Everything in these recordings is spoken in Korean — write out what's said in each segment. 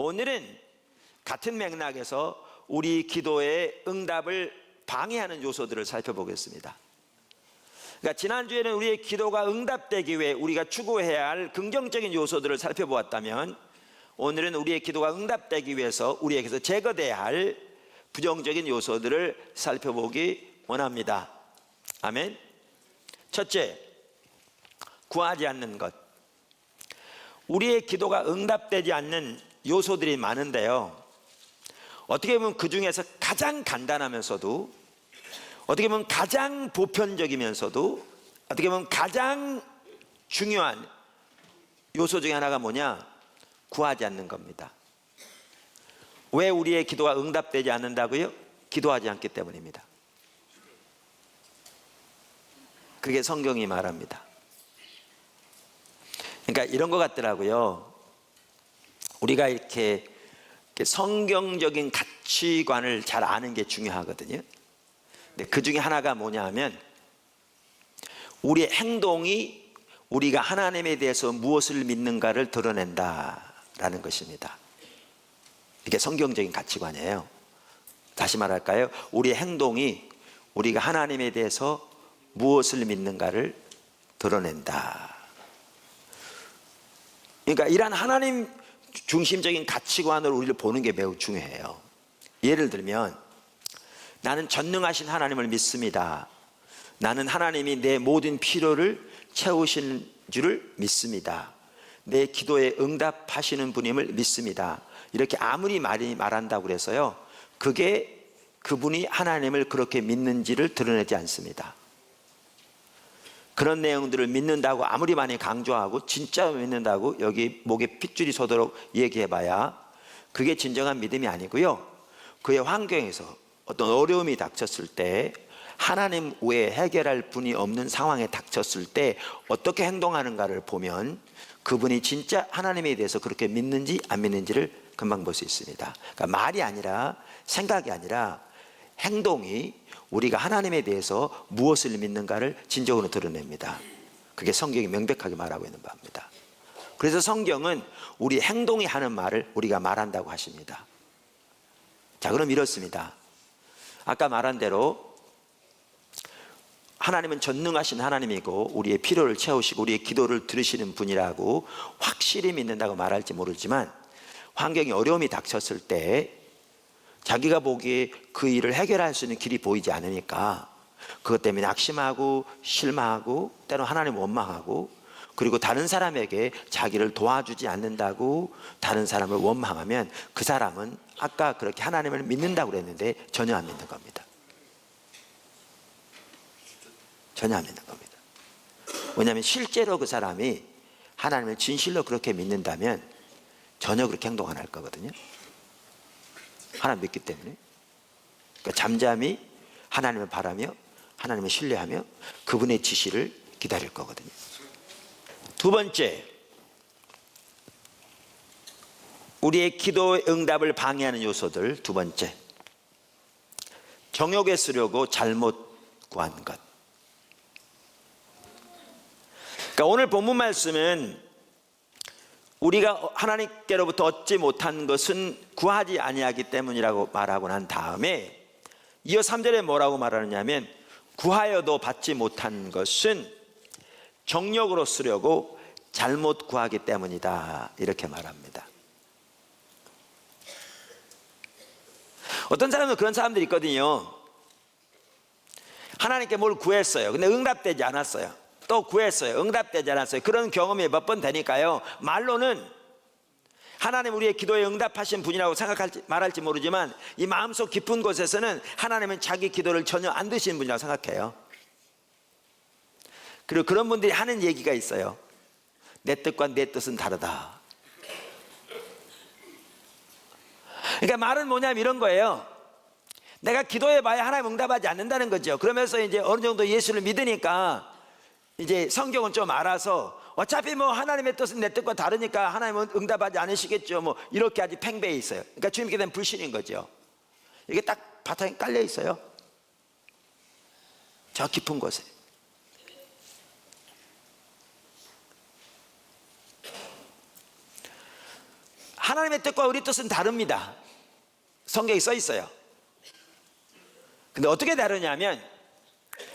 오늘은 같은 맥락에서 우리 기도의 응답을 방해하는 요소들을 살펴보겠습니다. 그러니까 지난주에는 우리의 기도가 응답되기 위해 우리가 추구해야 할 긍정적인 요소들을 살펴보았다면, 오늘은 우리의 기도가 응답되기 위해서 우리에게서 제거돼야 할 부정적인 요소들을 살펴보기 원합니다. 아멘. 첫째, 구하지 않는 것. 우리의 기도가 응답되지 않는 요소들이 많은데요, 어떻게 보면 그 중에서 가장 간단하면서도, 어떻게 보면 가장 보편적이면서도, 어떻게 보면 가장 중요한 요소 중에 하나가 뭐냐? 구하지 않는 겁니다. 왜 우리의 기도가 응답되지 않는다고요? 기도하지 않기 때문입니다. 그게 성경이 말합니다. 그러니까 이런 것 같더라고요. 우리가 이렇게 성경적인 가치관을 잘 아는 게 중요하거든요. 근데 그 중에 하나가 뭐냐 하면, 우리의 행동이 우리가 하나님에 대해서 무엇을 믿는가를 드러낸다라는 것입니다. 이게 성경적인 가치관이에요. 다시 말할까요? 우리의 행동이 우리가 하나님에 대해서 무엇을 믿는가를 드러낸다. 그러니까 이러한 하나님 중심적인 가치관으로 우리를 보는 게 매우 중요해요. 예를 들면, 나는 전능하신 하나님을 믿습니다. 나는 하나님이 내 모든 필요를 채우시는 줄을 믿습니다. 내 기도에 응답하시는 분임을 믿습니다. 이렇게 아무리 많이 말한다고 그래서요, 그게 그분이 하나님을 그렇게 믿는지를 드러내지 않습니다. 그런 내용들을 믿는다고 아무리 많이 강조하고 진짜 믿는다고 여기 목에 핏줄이 서도록 얘기해봐야 그게 진정한 믿음이 아니고요, 그의 환경에서 어떤 어려움이 닥쳤을 때, 하나님 외에 해결할 분이 없는 상황에 닥쳤을 때 어떻게 행동하는가를 보면 그분이 진짜 하나님에 대해서 그렇게 믿는지 안 믿는지를 금방 볼 수 있습니다. 그러니까 말이 아니라, 생각이 아니라 행동이 우리가 하나님에 대해서 무엇을 믿는가를 진정으로 드러냅니다. 그게 성경이 명백하게 말하고 있는 바입니다. 그래서 성경은 우리 행동이 하는 말을 우리가 말한다고 하십니다. 자, 그럼 이렇습니다. 아까 말한 대로 하나님은 전능하신 하나님이고 우리의 필요를 채우시고 우리의 기도를 들으시는 분이라고 확실히 믿는다고 말할지 모르지만, 환경이 어려움이 닥쳤을 때 자기가 보기에 그 일을 해결할 수 있는 길이 보이지 않으니까 그것 때문에 낙심하고 실망하고 때로 하나님 원망하고, 그리고 다른 사람에게 자기를 도와주지 않는다고 다른 사람을 원망하면 그 사람은 아까 그렇게 하나님을 믿는다고 그랬는데 전혀 안 믿는 겁니다. 전혀 안 믿는 겁니다. 왜냐하면 실제로 그 사람이 하나님을 진실로 그렇게 믿는다면 전혀 그렇게 행동 안 할 거거든요. 하나님 믿기 때문에. 그러니까 잠잠히 하나님을 바라며 하나님을 신뢰하며 그분의 지시를 기다릴 거거든요. 두 번째, 우리의 기도의 응답을 방해하는 요소들. 두 번째, 정욕에 쓰려고 잘못 구한 것. 그러니까 오늘 본문 말씀은 우리가 하나님께로부터 얻지 못한 것은 구하지 아니하기 때문이라고 말하고 난 다음에 이어 3절에 뭐라고 말하느냐면, 구하여도 받지 못한 것은 정욕으로 쓰려고 잘못 구하기 때문이다, 이렇게 말합니다. 어떤 사람은 그런 사람들이 있거든요. 하나님께 뭘 구했어요. 근데 응답되지 않았어요. 또 구했어요. 응답되지 않았어요. 그런 경험이 몇 번 되니까요, 말로는 하나님 우리의 기도에 응답하신 분이라고 말할지 모르지만 이 마음속 깊은 곳에서는 하나님은 자기 기도를 전혀 안 드시는 분이라고 생각해요. 그리고 그런 분들이 하는 얘기가 있어요. 내 뜻과 내 뜻은 다르다. 그러니까 말은 뭐냐면 이런 거예요. 내가 기도해봐야 하나님 응답하지 않는다는 거죠. 그러면서 이제 어느 정도 예수를 믿으니까 이제 성경은 좀 알아서 어차피 뭐 하나님의 뜻은 내 뜻과 다르니까 하나님은 응답하지 않으시겠죠, 뭐 이렇게 아주 팽배해 있어요. 그러니까 주님께 대한 불신인 거죠. 이게 딱 바탕에 깔려 있어요. 저 깊은 곳에. 하나님의 뜻과 우리 뜻은 다릅니다. 성경에 써 있어요. 근데 어떻게 다르냐면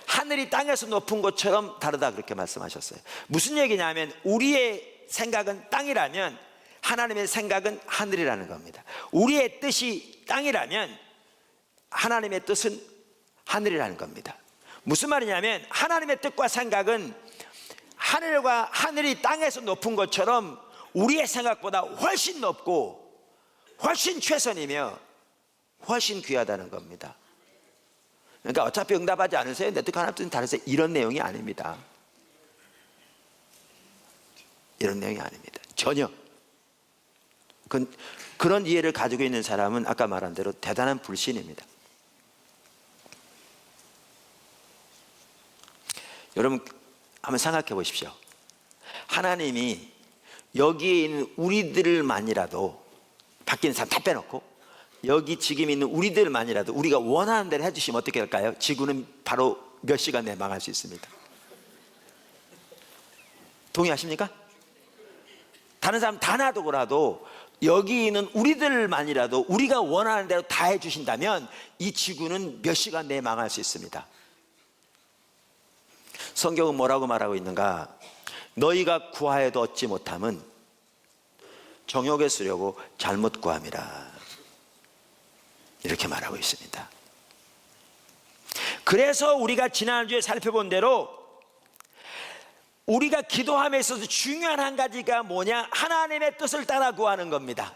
하늘이 땅에서 높은 것처럼 다르다 그렇게 말씀하셨어요. 무슨 얘기냐면 우리의 생각은 땅이라면 하나님의 생각은 하늘이라는 겁니다. 우리의 뜻이 땅이라면 하나님의 뜻은 하늘이라는 겁니다. 무슨 말이냐면 하나님의 뜻과 생각은 하늘이 땅에서 높은 것처럼 우리의 생각보다 훨씬 높고 훨씬 최선이며 훨씬 귀하다는 겁니다. 그러니까 어차피 응답하지 않으세요, 내 뜻과 하나님 뜻은 다르세요, 이런 내용이 아닙니다. 이런 내용이 아닙니다. 전혀. 그런 이해를 가지고 있는 사람은 아까 말한 대로 대단한 불신입니다. 여러분 한번 생각해 보십시오. 하나님이 여기에 있는 우리들만이라도, 밖에 있는 사람 다 빼놓고 여기 지금 있는 우리들만이라도 우리가 원하는 대로 해주시면 어떻게 할까요? 지구는 바로 몇 시간 내에 망할 수 있습니다. 동의하십니까? 다른 사람 다 놔두고라도 여기 있는 우리들만이라도 우리가 원하는 대로 다 해주신다면 이 지구는 몇 시간 내에 망할 수 있습니다. 성경은 뭐라고 말하고 있는가? 너희가 구하여도 얻지 못함은 정욕에 쓰려고 잘못 구함이라, 이렇게 말하고 있습니다. 그래서 우리가 지난주에 살펴본 대로 우리가 기도함에 있어서 중요한 한 가지가 뭐냐? 하나님의 뜻을 따라 구하는 겁니다.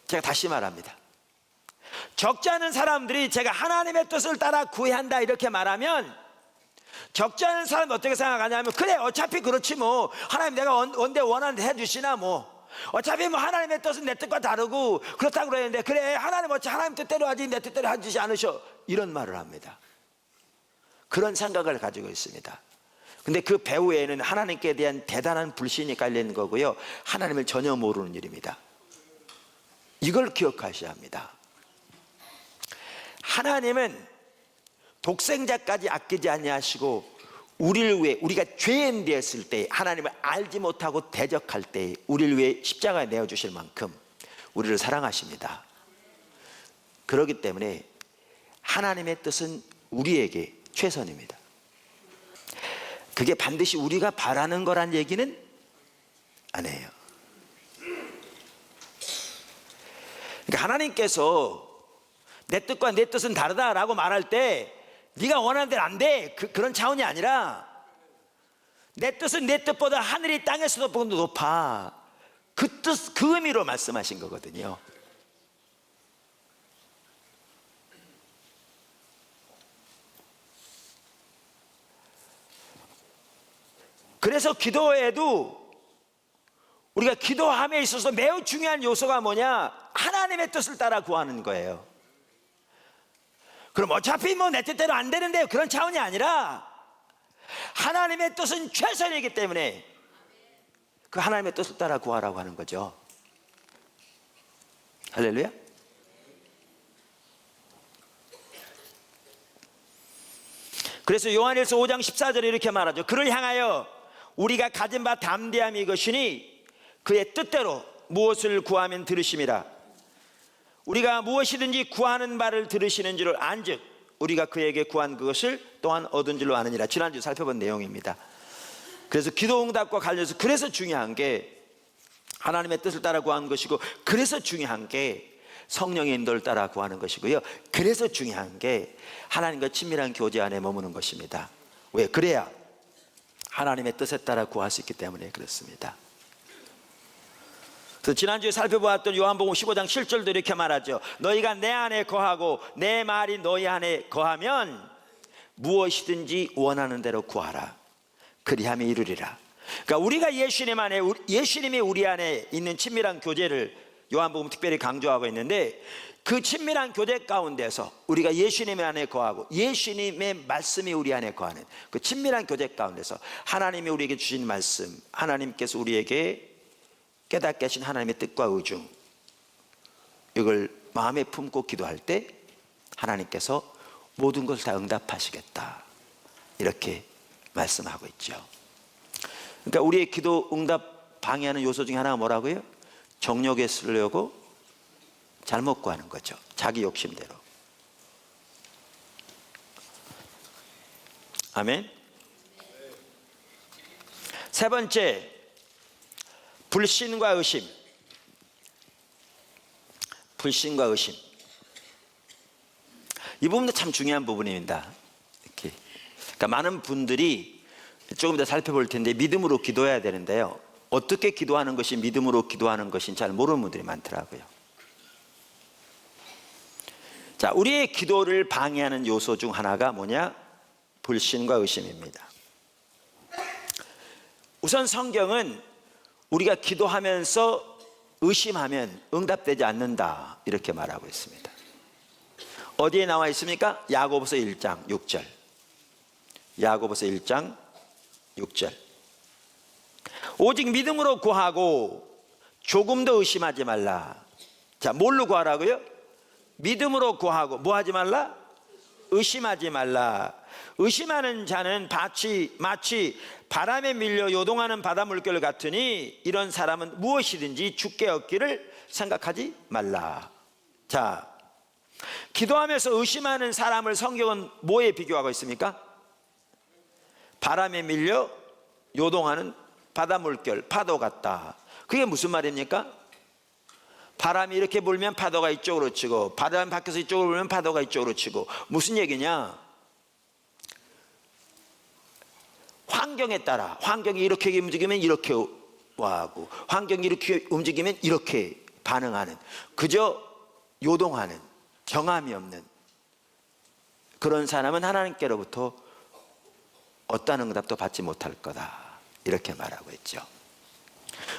제가 다시 말합니다. 적지 않은 사람들이 제가 하나님의 뜻을 따라 구해야 한다 이렇게 말하면, 적지 않은 사람은 어떻게 생각하냐면, 그래 어차피 그렇지 뭐, 하나님 내가 언제 원하는 데 해주시나, 뭐 어차피 뭐 하나님의 뜻은 내 뜻과 다르고 그렇다고 그러는데, 그래 하나님 어차피 하나님 뜻대로 하지 내 뜻대로 해주지 않으셔, 이런 말을 합니다. 그런 생각을 가지고 있습니다. 근데 그 배후에는 하나님께 대한 대단한 불신이 깔린 거고요, 하나님을 전혀 모르는 일입니다. 이걸 기억하셔야 합니다. 하나님은 독생자까지 아끼지 아니하시고 우리를 위해, 우리가 죄인 되었을 때, 하나님을 알지 못하고 대적할 때 우리를 위해 십자가에 내어주실 만큼 우리를 사랑하십니다. 그렇기 때문에 하나님의 뜻은 우리에게 최선입니다. 그게 반드시 우리가 바라는 거란 얘기는 아니에요. 그러니까 하나님께서 내 뜻과 내 뜻은 다르다라고 말할 때 네가 원하는 대로 안 돼, 그런 차원이 아니라 내 뜻은 내 뜻보다 하늘이 땅에서도 높아, 그 뜻, 그 의미로 말씀하신 거거든요. 그래서 기도에도 우리가 기도함에 있어서 매우 중요한 요소가 뭐냐? 하나님의 뜻을 따라 구하는 거예요. 그럼 어차피 뭐 내 뜻대로 안 되는데, 그런 차원이 아니라 하나님의 뜻은 최선이기 때문에 그 하나님의 뜻을 따라 구하라고 하는 거죠. 할렐루야. 그래서 요한일서 5장 14절에 이렇게 말하죠. 그를 향하여 우리가 가진 바 담대함이 이것이니 그의 뜻대로 무엇을 구하면 들으심이라. 우리가 무엇이든지 구하는 바를 들으시는 줄을 안즉 우리가 그에게 구한 그것을 또한 얻은 줄로 아느니라. 지난주 살펴본 내용입니다. 그래서 기도 응답과 관련해서 그래서 중요한 게 하나님의 뜻을 따라 구하는 것이고, 그래서 중요한 게 성령의 인도를 따라 구하는 것이고요, 그래서 중요한 게 하나님과 친밀한 교제 안에 머무는 것입니다. 왜? 그래야 하나님의 뜻에 따라 구할 수 있기 때문에 그렇습니다. 그래서 지난주에 살펴보았던 요한복음 15장 7절도 이렇게 말하죠. 너희가 내 안에 거하고 내 말이 너희 안에 거하면 무엇이든지 원하는 대로 구하라, 그리하면 이루리라. 그러니까 우리가 예수님 안에, 예수님이 우리 안에 있는 친밀한 교제를 요한복음 특별히 강조하고 있는데, 그 친밀한 교제 가운데서 우리가 예수님 안에 거하고 예수님의 말씀이 우리 안에 거하는 그 친밀한 교제 가운데서 하나님이 우리에게 주신 말씀, 하나님께서 우리에게 깨닫게 하신 하나님의 뜻과 의중, 이걸 마음에 품고 기도할 때 하나님께서 모든 것을 다 응답하시겠다, 이렇게 말씀하고 있죠. 그러니까 우리의 기도 응답 방해하는 요소 중에 하나가 뭐라고요? 정욕에 쓰려고 잘못 구하는 거죠. 자기 욕심대로. 아멘. 세 번째, 불신과 의심. 불신과 의심. 이 부분도 참 중요한 부분입니다. 이렇게. 그러니까 많은 분들이 조금 더 살펴볼 텐데 믿음으로 기도해야 되는데요. 어떻게 기도하는 것이 믿음으로 기도하는 것인지 잘 모르는 분들이 많더라고요. 자, 우리의 기도를 방해하는 요소 중 하나가 뭐냐? 불신과 의심입니다. 우선 성경은 우리가 기도하면서 의심하면 응답되지 않는다 이렇게 말하고 있습니다. 어디에 나와 있습니까? 야고보서 1장 6절. 야고보서 1장 6절. 오직 믿음으로 구하고 조금도 의심하지 말라. 자, 뭘로 구하라고요? 믿음으로 구하고 뭐 하지 말라? 의심하지 말라. 의심하는 자는 마치 바람에 밀려 요동하는 바다 물결 같으니 이런 사람은 무엇이든지 죽게 얻기를 생각하지 말라. 자, 기도하면서 의심하는 사람을 성경은 뭐에 비교하고 있습니까? 바람에 밀려 요동하는 바다 물결, 파도 같다. 그게 무슨 말입니까? 바람이 이렇게 불면 파도가 이쪽으로 치고 바람이 밖에서 이쪽으로 불면 파도가 이쪽으로 치고. 무슨 얘기냐? 환경에 따라, 환경이 이렇게 움직이면 이렇게 와하고 환경이 이렇게 움직이면 이렇게 반응하는, 그저 요동하는, 정함이 없는 그런 사람은 하나님께로부터 어떠한 응답도 받지 못할 거다 이렇게 말하고 있죠.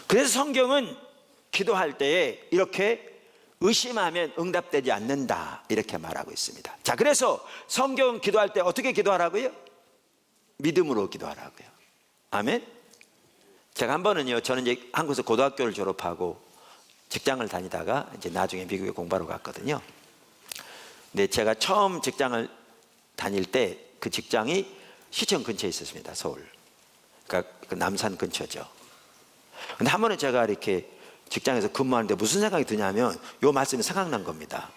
그래서 성경은 기도할 때에 이렇게 의심하면 응답되지 않는다 이렇게 말하고 있습니다. 자, 그래서 성경은 기도할 때 어떻게 기도하라고요? 믿음으로 기도하라고요. 아멘. 제가 한 번은요, 저는 이제 한국에서 고등학교를 졸업하고 직장을 다니다가 이제 나중에 미국에 공부하러 갔거든요. 근데 제가 처음 직장을 다닐 때 그 직장이 시청 근처에 있었습니다. 서울. 그러니까 그 남산 근처죠. 근데 한 번은 제가 이렇게 직장에서 근무하는데 무슨 생각이 드냐면 요 말씀이 생각난 겁니다.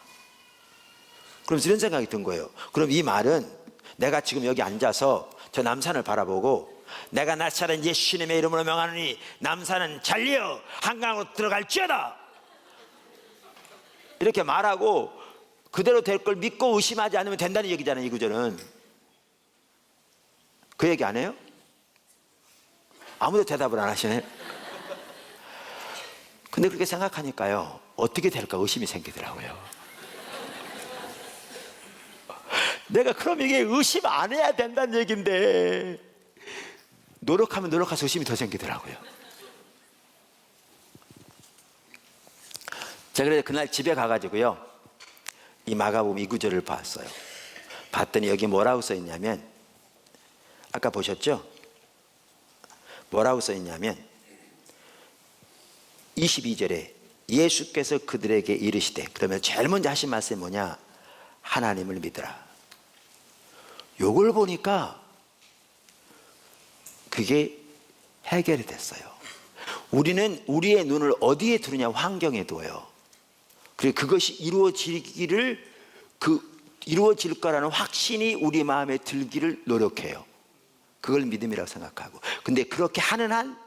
그러면서 이런 생각이 든 거예요. 그럼 이 말은 내가 지금 여기 앉아서 저 남산을 바라보고 내가 나사렛 예수님의 이름으로 명하노니 남산은 잘려 한강으로 들어갈지어다 이렇게 말하고 그대로 될 걸 믿고 의심하지 않으면 된다는 얘기잖아요. 이 구절은. 그 얘기 안 해요? 아무도 대답을 안 하시네. 근데 그렇게 생각하니까요, 어떻게 될까 의심이 생기더라고요. 내가 그럼 이게 의심 안 해야 된다는 얘기인데 노력하면 노력할수록 의심이 더 생기더라고요. 제가 그래서 그날 집에 가가지고요, 이 마가복음 이 구절을 봤어요. 봤더니 여기 뭐라고 써 있냐면, 아까 보셨죠? 뭐라고 써 있냐면 22절에 예수께서 그들에게 이르시되, 그러면 제일 먼저 하신 말씀이 뭐냐? 하나님을 믿으라. 요걸 보니까 그게 해결이 됐어요. 우리는 우리의 눈을 어디에 두느냐? 환경에 두어요. 그리고 그것이 이루어질 거라는 확신이 우리 마음에 들기를 노력해요. 그걸 믿음이라고 생각하고. 근데 그렇게 하는 한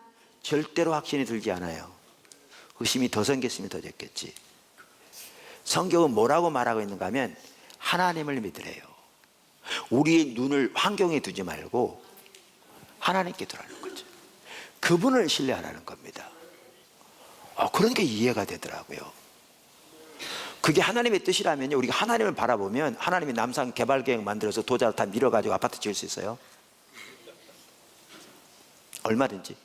절대로 확신이 들지 않아요. 의심이 더 생겼으면 더 됐겠지. 성경은 뭐라고 말하고 있는가 하면 하나님을 믿으래요. 우리의 눈을 환경에 두지 말고 하나님께 두라는 거죠. 그분을 신뢰하라는 겁니다. 그런 게 이해가 되더라고요. 그게 하나님의 뜻이라면요, 우리가 하나님을 바라보면 하나님이 남산 개발계획 만들어서 도자를 다 밀어가지고 아파트 지을 수 있어요. 얼마든지.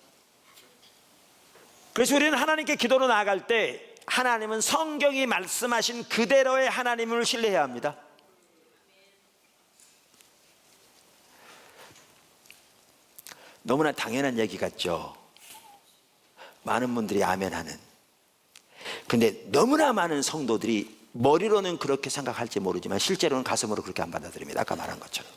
그래서 우리는 하나님께 기도로 나아갈 때 하나님은 성경이 말씀하신 그대로의 하나님을 신뢰해야 합니다. 너무나 당연한 얘기 같죠. 많은 분들이 아멘하는. 근데 너무나 많은 성도들이 머리로는 그렇게 생각할지 모르지만 실제로는 가슴으로 그렇게 안 받아들입니다. 아까 말한 것처럼.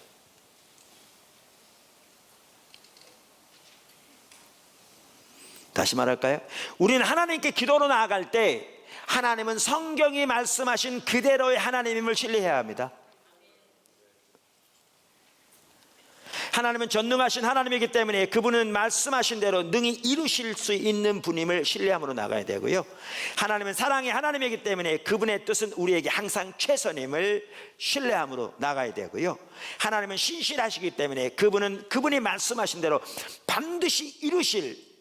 다시 말할까요? 우리는 하나님께 기도로 나아갈 때 하나님은 성경이 말씀하신 그대로의 하나님임을 신뢰해야 합니다. 하나님은 전능하신 하나님이기 때문에 그분은 말씀하신 대로 능히 이루실 수 있는 분임을 신뢰함으로 나가야 되고요, 하나님은 사랑의 하나님이기 때문에 그분의 뜻은 우리에게 항상 최선임을 신뢰함으로 나가야 되고요, 하나님은 신실하시기 때문에 그분이 말씀하신 대로 반드시 이루실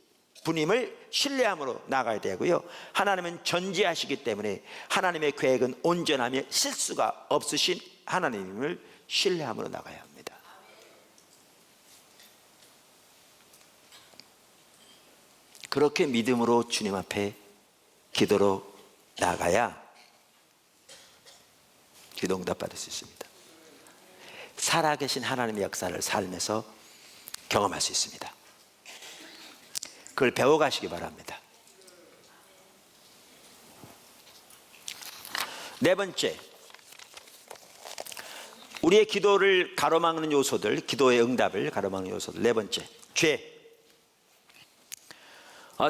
분임을 신뢰함으로 나가야 되고요, 하나님은 전지하시기 때문에 하나님의 계획은 온전하며 실수가 없으신 하나님임을 신뢰함으로 나가야 합니다. 그렇게 믿음으로 주님 앞에 기도로 나가야 기도 응답받을 수 있습니다. 살아계신 하나님의 역사를 삶에서 경험할 수 있습니다. 그걸 배워가시기 바랍니다. 네 번째, 우리의 기도를 가로막는 요소들, 기도의 응답을 가로막는 요소들. 네 번째, 죄.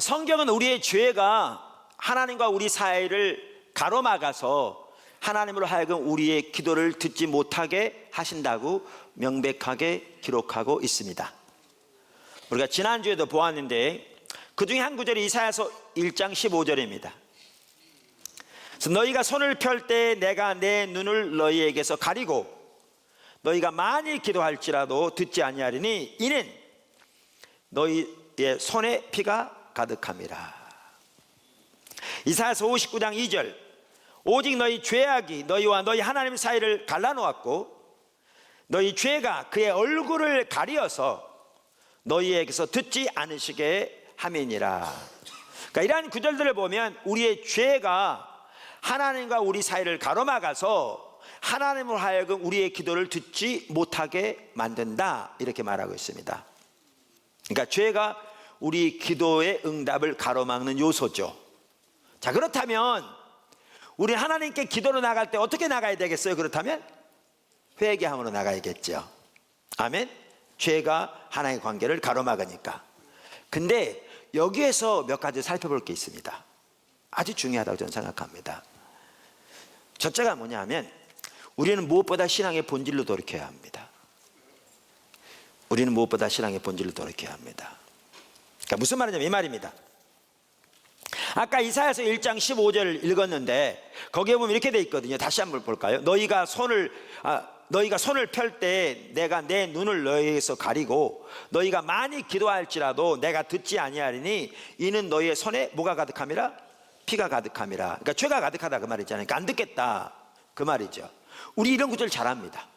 성경은 우리의 죄가 하나님과 우리 사이를 가로막아서 하나님으로 하여금 우리의 기도를 듣지 못하게 하신다고 명백하게 기록하고 있습니다. 우리가 지난주에도 보았는데 그 중에 한 구절이 이사야서 1장 15절입니다. 그래서 너희가 손을 펼 때 내가 내 눈을 너희에게서 가리고 너희가 많이 기도할지라도 듣지 아니하리니 이는 너희의 손에 피가 가득함이라. 이사야서 59장 2절, 오직 너희 죄악이 너희와 너희 하나님 사이를 갈라놓았고 너희 죄가 그의 얼굴을 가리어서 너희에게서 듣지 않으시게 함이니라. 그러니까 이러한 구절들을 보면 우리의 죄가 하나님과 우리 사이를 가로막아서 하나님으로 하여금 우리의 기도를 듣지 못하게 만든다, 이렇게 말하고 있습니다. 그러니까 죄가 우리 기도의 응답을 가로막는 요소죠. 자, 그렇다면 우리 하나님께 기도로 나갈 때 어떻게 나가야 되겠어요? 그렇다면 회개함으로 나가야겠죠. 아멘. 죄가 하나님의 관계를 가로막으니까. 근데 여기에서 몇 가지 살펴볼 게 있습니다. 아주 중요하다고 저는 생각합니다. 첫째가 뭐냐면 우리는 무엇보다 신앙의 본질로 돌이켜야 합니다. 우리는 무엇보다 신앙의 본질로 돌이켜야 합니다. 그러니까 무슨 말이냐면 이 말입니다. 아까 이사야서 1장 15절을 읽었는데 거기에 보면 이렇게 돼 있거든요. 다시 한번 볼까요? 너희가 손을 펼 때 내가 내 눈을 너희에게서 가리고 너희가 많이 기도할지라도 내가 듣지 아니하리니 이는 너희의 손에 뭐가 가득함이라? 피가 가득함이라. 그러니까 죄가 가득하다 그 말이잖아요. 그러니까 안 듣겠다 그 말이죠. 우리 이런 구절 잘합니다.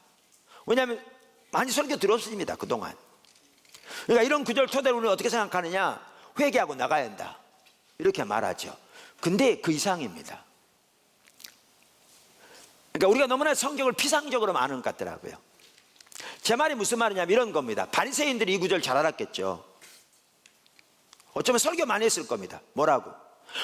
왜냐하면 많이 설교 들었습니다 그동안. 그러니까 이런 구절 토대로 우리는 어떻게 생각하느냐? 회개하고 나가야 한다 이렇게 말하죠. 근데 그 이상입니다. 그러니까 우리가 너무나 성경을 피상적으로 아는 것 같더라고요. 제 말이 무슨 말이냐면 이런 겁니다. 바리새인들이 이 구절 잘 알았겠죠. 어쩌면 설교 많이 했을 겁니다. 뭐라고?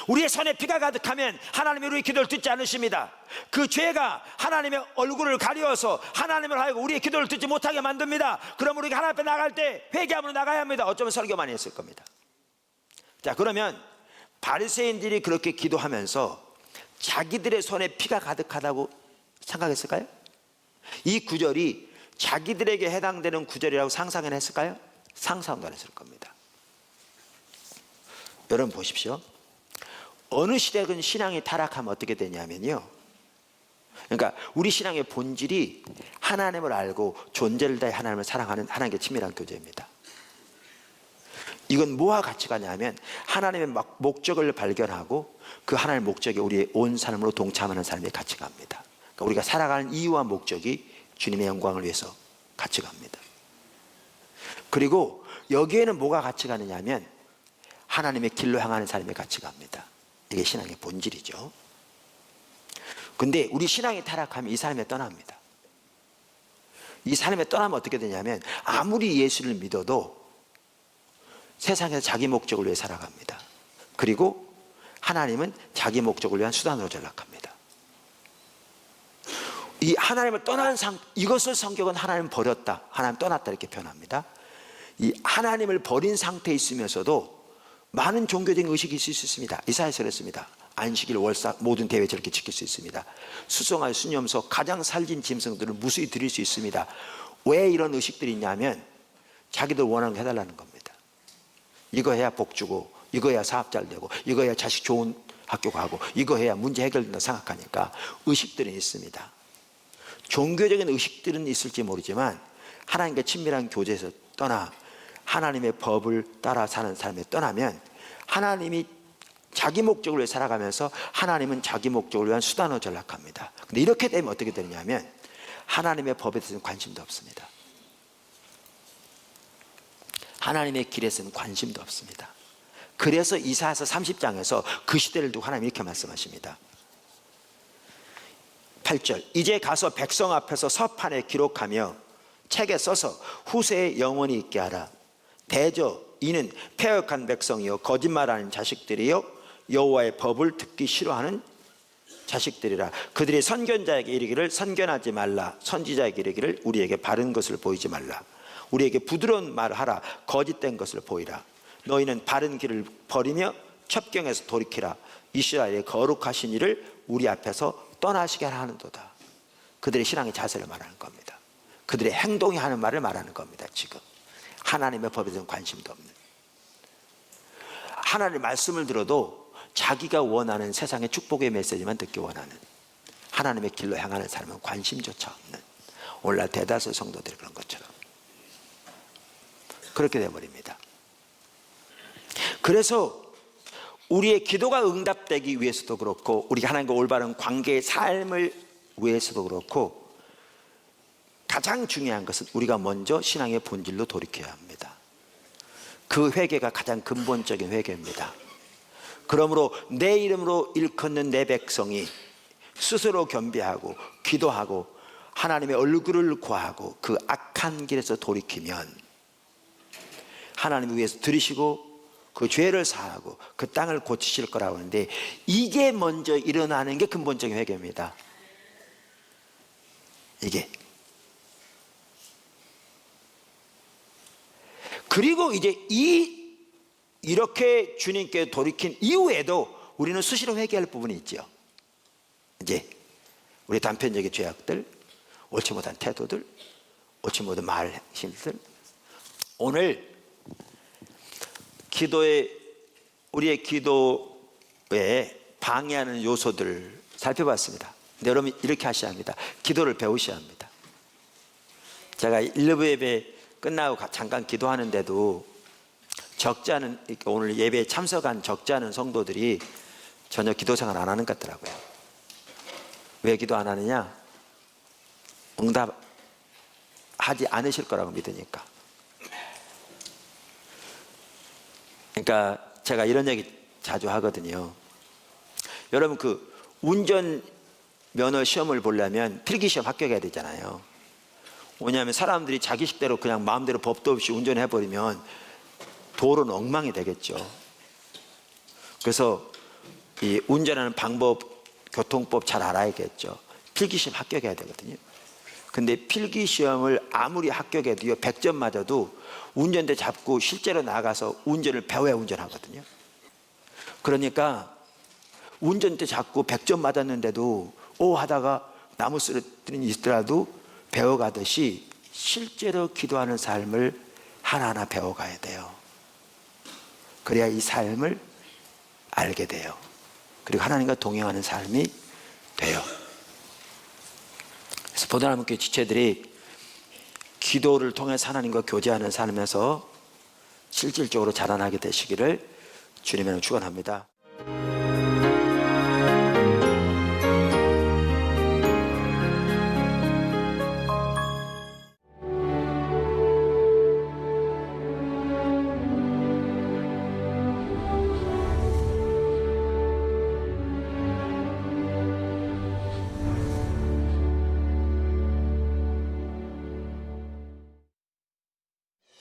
우리의 손에 피가 가득하면 하나님이 우리의 기도를 듣지 않으십니다. 그 죄가 하나님의 얼굴을 가리워서 하나님을 하여금 우리의 기도를 듣지 못하게 만듭니다. 그럼 우리가 하나님 앞에 나갈 때 회개함으로 나가야 합니다. 어쩌면 설교 많이 했을 겁니다. 자, 그러면 바리새인들이 그렇게 기도하면서 자기들의 손에 피가 가득하다고 생각했을까요? 이 구절이 자기들에게 해당되는 구절이라고 상상을 했을까요? 상상도 안 했을 겁니다. 여러분 보십시오. 어느 시대든 신앙이 타락하면 어떻게 되냐면요, 그러니까 우리 신앙의 본질이 하나님을 알고 존재를 다해 하나님을 사랑하는 하나님께 친밀한 교제입니다. 이건 뭐와 같이 가냐면 하나님의 목적을 발견하고 그 하나님의 목적에 우리의 온 삶으로 동참하는 삶에 같이 갑니다. 그러니까 우리가 살아가는 이유와 목적이 주님의 영광을 위해서 같이 갑니다. 그리고 여기에는 뭐가 같이 가느냐 하면 하나님의 길로 향하는 삶에 같이 갑니다. 이게 신앙의 본질이죠. 근데 우리 신앙이 타락하면 이 삶에 떠납니다. 이 삶에 떠나면 어떻게 되냐면 아무리 예수를 믿어도 세상에서 자기 목적을 위해 살아갑니다. 그리고 하나님은 자기 목적을 위한 수단으로 전락합니다. 이 하나님을 떠난 이것을 성경은 하나님 버렸다, 하나님 떠났다 이렇게 표현합니다. 이 하나님을 버린 상태에 있으면서도 많은 종교적인 의식이 있을 수 있습니다. 이사야서 그랬습니다. 안식일, 월삭 모든 대회 저렇게 지킬 수 있습니다. 수송아지, 수염소 가장 살진 짐승들을 무수히 드릴 수 있습니다. 왜 이런 의식들이 있냐면 자기들 원하는 거 해달라는 겁니다. 이거 해야 복 주고, 이거 해야 사업 잘 되고, 이거 해야 자식 좋은 학교 가고, 이거 해야 문제 해결된다 생각하니까 의식들은 있습니다. 종교적인 의식들은 있을지 모르지만 하나님과 친밀한 교제에서 떠나 하나님의 법을 따라 사는 삶에 떠나면 하나님이 자기 목적을 위해 살아가면서 하나님은 자기 목적을 위한 수단으로 전락합니다. 근데 이렇게 되면 어떻게 되느냐면 하나님의 법에 대해서는 관심도 없습니다. 하나님의 길에서는 관심도 없습니다. 그래서 이사야서 30장에서 그 시대를 두고 하나님이 이렇게 말씀하십니다. 8절 이제 가서 백성 앞에서 서판에 기록하며 책에 써서 후세에 영원히 있게 하라. 대저 이는 패역한 백성이요 거짓말하는 자식들이요 여호와의 법을 듣기 싫어하는 자식들이라. 그들이 선견자에게 이르기를 선견하지 말라. 선지자에게 이르기를 우리에게 바른 것을 보이지 말라. 우리에게 부드러운 말을 하라. 거짓된 것을 보이라. 너희는 바른 길을 버리며 첩경에서 돌이키라. 이스라엘의 거룩하신 이를 우리 앞에서 떠나시게 하는도다. 그들의 신앙의 자세를 말하는 겁니다. 그들의 행동이 하는 말을 말하는 겁니다. 지금 하나님의 법에 대한 관심도 없는, 하나님의 말씀을 들어도 자기가 원하는 세상의 축복의 메시지만 듣기 원하는, 하나님의 길로 향하는 삶은 관심조차 없는, 오늘날 대다수 성도들이 그런 것처럼 그렇게 되어버립니다. 그래서 우리의 기도가 응답되기 위해서도 그렇고 우리 하나님과 올바른 관계의 삶을 위해서도 그렇고 가장 중요한 것은 우리가 먼저 신앙의 본질로 돌이켜야 합니다. 그 회개가 가장 근본적인 회개입니다. 그러므로 내 이름으로 일컫는 내 백성이 스스로 겸비하고 기도하고 하나님의 얼굴을 구하고 그 악한 길에서 돌이키면 하나님을 위해서 들으시고 그 죄를 사하고 그 땅을 고치실 거라고 하는데, 이게 먼저 일어나는 게 근본적인 회개입니다. 이게. 그리고 이제 이렇게 주님께 돌이킨 이후에도 우리는 수시로 회개할 부분이 있죠. 이제 우리 단편적인 죄악들, 옳지 못한 태도들, 옳지 못한 말 행실들, 오늘 우리의 기도에 방해하는 요소들을 살펴봤습니다. 근데 여러분 이렇게 하셔야 합니다. 기도를 배우셔야 합니다. 제가 1부 예배 끝나고 잠깐 기도하는데도 적지 않은, 오늘 예배에 참석한 적지 않은 성도들이 전혀 기도 생활 안 하는 것 같더라고요. 왜 기도 안 하느냐? 응답하지 않으실 거라고 믿으니까. 그러니까 제가 이런 얘기 자주 하거든요. 여러분 그 운전 면허 시험을 보려면 필기시험 합격해야 되잖아요. 왜냐하면 사람들이 자기 식대로 그냥 마음대로 법도 없이 운전해버리면 도로는 엉망이 되겠죠. 그래서 이 운전하는 방법, 교통법 잘 알아야겠죠. 필기시험 합격해야 되거든요. 근데 필기시험을 아무리 합격해도요 100점 맞아도 운전대 잡고 실제로 나가서 운전을 배워야 운전하거든요. 그러니까 운전대 잡고 100점 맞았는데도 하다가 나무 쓰러뜨린 있더라도 배워가듯이 실제로 기도하는 삶을 하나하나 배워가야 돼요. 그래야 이 삶을 알게 돼요. 그리고 하나님과 동행하는 삶이 돼요. 그래서 보다나무교회 지체들이 기도를 통해서 하나님과 교제하는 삶에서 실질적으로 자라나게 되시기를 주님의 이름으로 축원합니다.